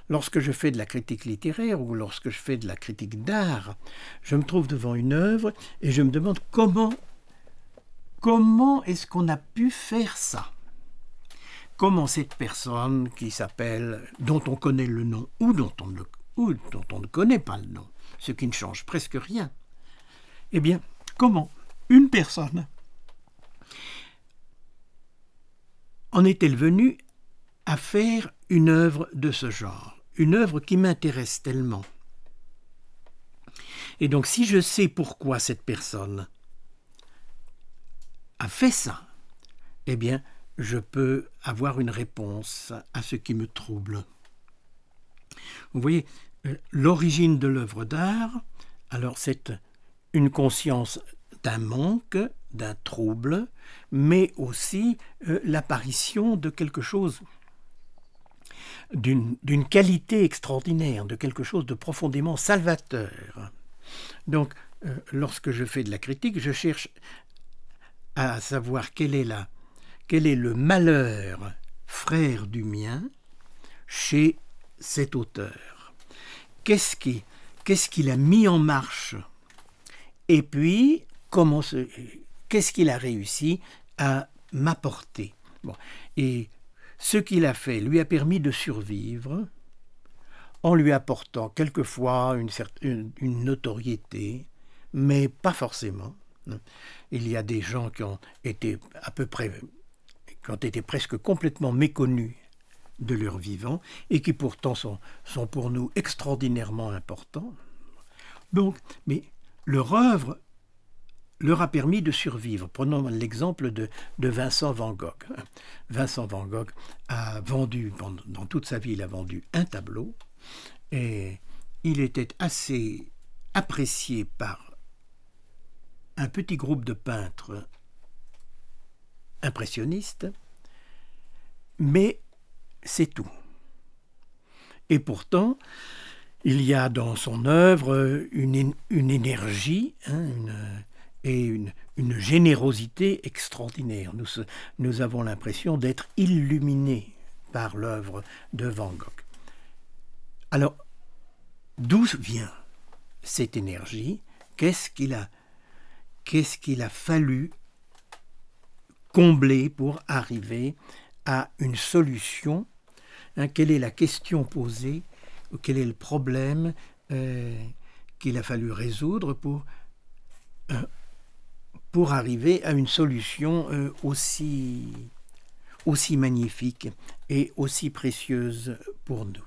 lorsque je fais de la critique littéraire ou lorsque je fais de la critique d'art, je me trouve devant une œuvre et je me demande comment est-ce qu'on a pu faire ça? Comment cette personne qui s'appelle, dont on connaît le nom ou dont on ne connaît pas le nom, ce qui ne change presque rien, eh bien, comment une personne en est-elle venue à faire une œuvre de ce genre, une œuvre qui m'intéresse tellement? Et donc, si je sais pourquoi cette personne a fait ça, eh bien, je peux avoir une réponse à ce qui me trouble. Vous voyez, l'origine de l'œuvre d'art, alors c'est une conscience d'un manque, d'un trouble, mais aussi l'apparition de quelque chose, d'une qualité extraordinaire, de quelque chose de profondément salvateur. Donc, lorsque je fais de la critique, je cherche à savoir quel est le malheur frère du mien chez cet auteur. Qu'est-ce qu'il a mis en marche? Et puis, qu'est-ce qu'il a réussi à m'apporter? Bon. Et ce qu'il a fait lui a permis de survivre en lui apportant quelquefois une notoriété, mais pas forcément. Il y a des gens qui ont été presque complètement méconnus de leur vivant et qui pourtant sont pour nous extraordinairement importants. Donc, mais leur œuvre leur a permis de survivre. Prenons l'exemple de Vincent van Gogh. Vincent van Gogh a vendu, dans toute sa vie, il a vendu un tableau et il était assez apprécié par un petit groupe de peintres impressionnistes, mais c'est tout. Et pourtant, il y a dans son œuvre une énergie et une générosité extraordinaire. Nous avons l'impression d'être illuminés par l'œuvre de Van Gogh. Alors, d'où vient cette énergie? Qu'est-ce qu'il a fallu combler pour arriver à une solution? Quelle est la question posée? Quel est le problème qu'il a fallu résoudre pour arriver à une solution aussi magnifique et aussi précieuse pour nous?